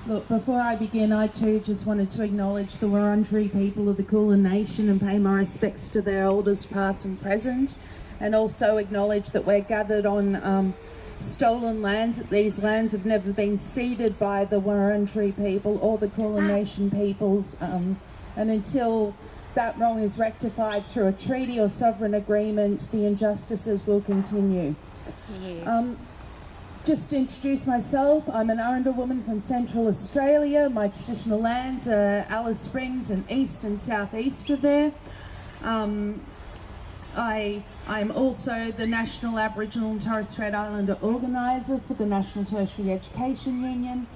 Look, before I begin, I too just wanted to acknowledge the Wurundjeri people of the Kulin Nation and pay my respects to their elders past and present, and also acknowledge that we're gathered on stolen lands, that these lands have never been ceded by the Wurundjeri people or the Kulin Nation peoples, and until that wrong is rectified through a treaty or sovereign agreement, the injustices will continue. Just to introduce myself, I'm an Arundel woman from Central Australia. My traditional lands are Alice Springs and east and southeast of there. I'm also the National Aboriginal and Torres Strait Islander organiser for the National Tertiary Education Union,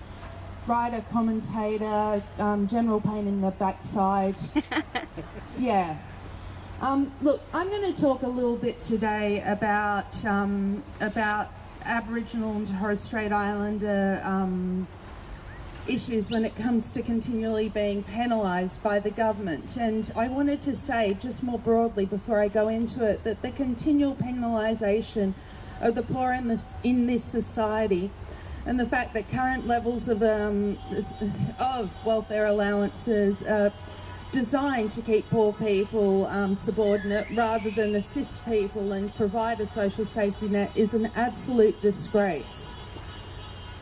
writer, commentator, general pain in the backside. Yeah. Look, I'm going to talk a little bit today about Aboriginal and Torres Strait Islander issues when it comes to continually being penalised by the government. And I wanted to say, just more broadly before I go into it, that the continual penalisation of the poor in this society, and the fact that current levels of welfare allowances are designed to keep poor people subordinate rather than assist people and provide a social safety net is an absolute disgrace.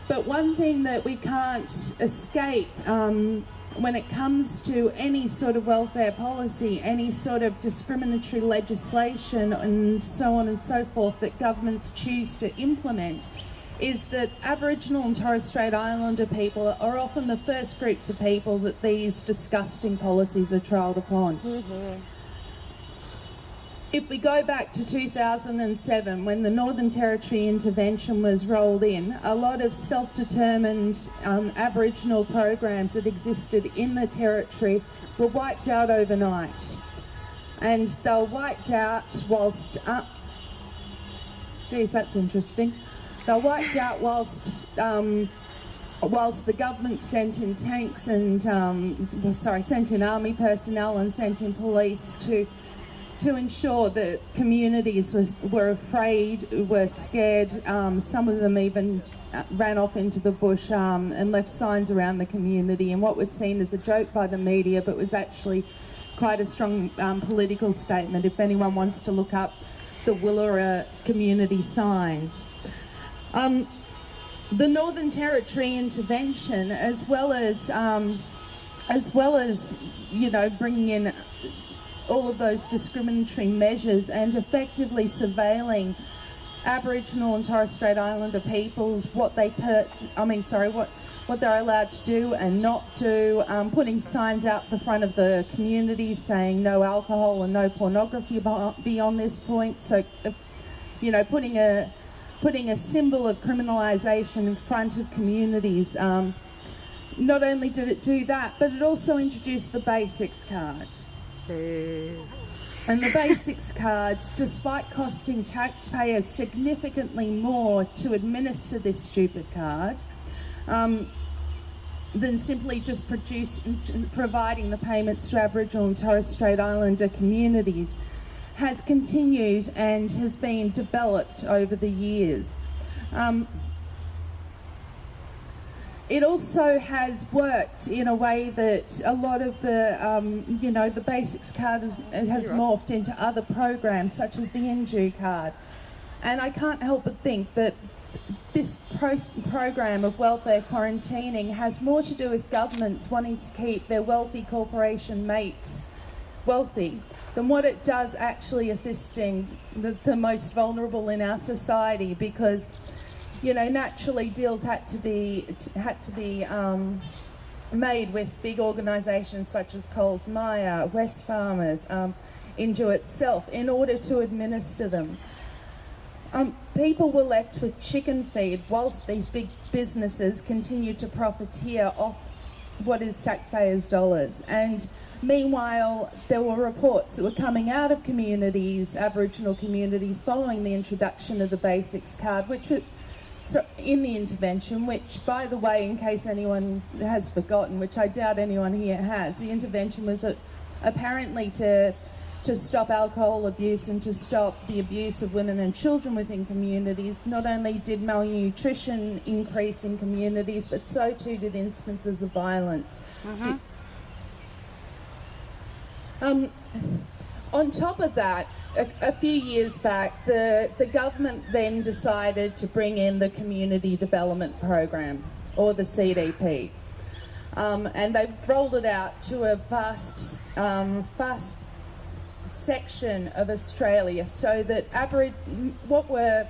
But one thing that we can't escape when it comes to any sort of welfare policy, any sort of discriminatory legislation and so on and so forth that governments choose to implement, is that Aboriginal and Torres Strait Islander people are often the first groups of people that these disgusting policies are trialled upon. If we go back to 2007, when the Northern Territory intervention was rolled in, a lot of self-determined Aboriginal programs that existed in the Territory were wiped out overnight. And they were wiped out whilst... geez, that's interesting. They were wiped out whilst the government sent in tanks and sent in army personnel and sent in police to ensure that communities were afraid, were scared. Some of them even ran off into the bush and left signs around the community, and what was seen as a joke by the media, but was actually quite a strong political statement if anyone wants to look up the Woollera community signs. The Northern Territory intervention, as well as bringing in all of those discriminatory measures and effectively surveilling Aboriginal and Torres Strait Islander peoples, what they're allowed to do and not do, putting signs out the front of the community saying no alcohol and no pornography beyond this point. So, putting a symbol of criminalisation in front of communities. Not only did it do that, but it also introduced the Basics card. And the Basics card, despite costing taxpayers significantly more to administer this stupid card, than simply just providing the payments to Aboriginal and Torres Strait Islander communities, has continued and has been developed over the years. It also has worked in a way that a lot of the Basics card has morphed into other programs such as the Inju card. And I can't help but think that this program of welfare quarantining has more to do with governments wanting to keep their wealthy corporation mates wealthy than what it does actually assisting the most vulnerable in our society, because naturally deals had to be made with big organisations such as Coles Myer, Wesfarmers, Inju itself, in order to administer them. People were left with chicken feed whilst these big businesses continued to profiteer off what is taxpayers' dollars. And meanwhile, there were reports that were coming out of communities, Aboriginal communities, following the introduction of the Basics card, which was in the intervention, which, by the way, in case anyone has forgotten, which I doubt anyone here has, the intervention was apparently to to stop alcohol abuse and to stop the abuse of women and children within communities. Not only did malnutrition increase in communities, but so too did instances of violence. On top of that, a few years back, the government then decided to bring in the Community Development Program, or the CDP. And they rolled it out to a vast section of Australia, so that what are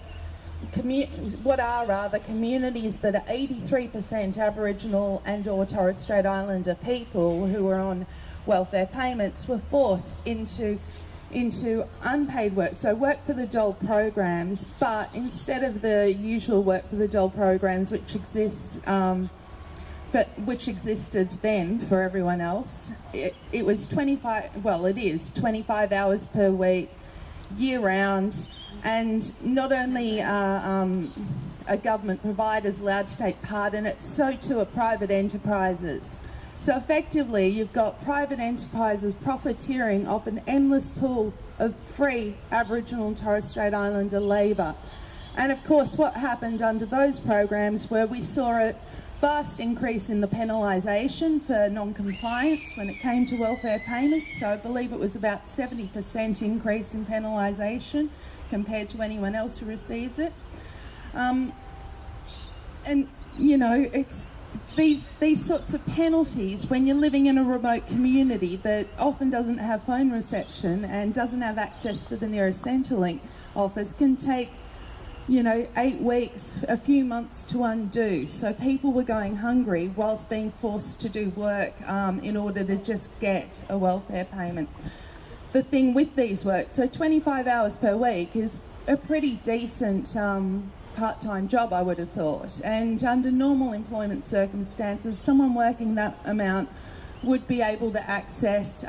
communities that are 83% Aboriginal and or Torres Strait Islander people who were on welfare payments were forced into unpaid work, so work for the dole programs, but instead of the usual work for the dole programs which existed then for everyone else, it was 25 hours per week, year round, and not only are government providers allowed to take part in it, so too are private enterprises. So effectively, you've got private enterprises profiteering off an endless pool of free Aboriginal and Torres Strait Islander labour. And of course, what happened under those programs where we saw a vast increase in the penalisation for non-compliance when it came to welfare payments. So I believe it was about 70% increase in penalisation compared to anyone else who receives it. And, you know, it's these sorts of penalties when you're living in a remote community that often doesn't have phone reception and doesn't have access to the nearest Centrelink office can take, you know, 8 weeks, a few months to undo. So people were going hungry whilst being forced to do work in order to just get a welfare payment. The thing with these works, so 25 hours per week is a pretty decent part-time job, I would have thought, and under normal employment circumstances someone working that amount would be able to access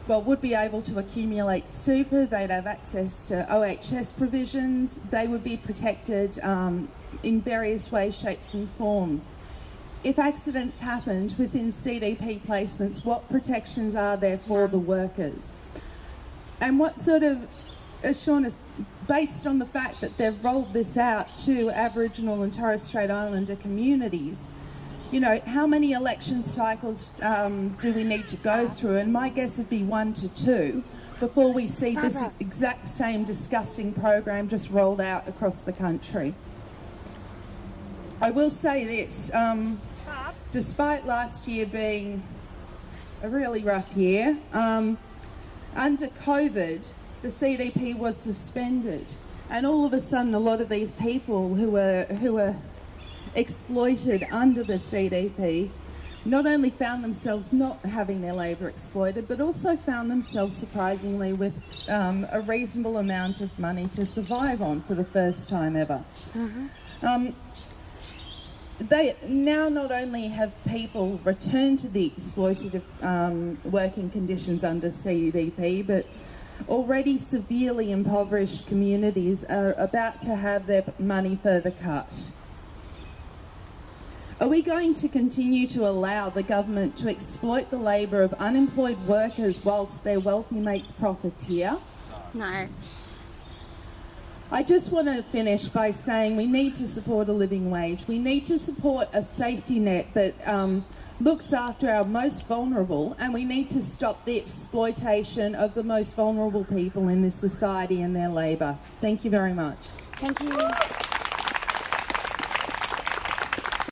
would be able to accumulate super, they'd have access to OHS provisions, they would be protected in various ways, shapes and forms. If accidents happened within CDP placements, what protections are there for the workers? And what sort of assurance, based on the fact that they've rolled this out to Aboriginal and Torres Strait Islander communities, you know, how many election cycles do we need to go through? And my guess would be 1 to 2 before we see this exact same disgusting program just rolled out across the country. I will say this, despite last year being a really rough year, under COVID, the CDP was suspended, and all of a sudden a lot of these people who were exploited under the CDP not only found themselves not having their labour exploited, but also found themselves surprisingly with a reasonable amount of money to survive on for the first time ever. They now not only have people returned to the exploitative working conditions under CDP, but already severely impoverished communities are about to have their money further cut. Are we going to continue to allow the government to exploit the labour of unemployed workers whilst their wealthy mates profiteer? No. I just want to finish by saying we need to support a living wage. We need to support a safety net that looks after our most vulnerable, and we need to stop the exploitation of the most vulnerable people in this society and their labour. Thank you very much. Thank you.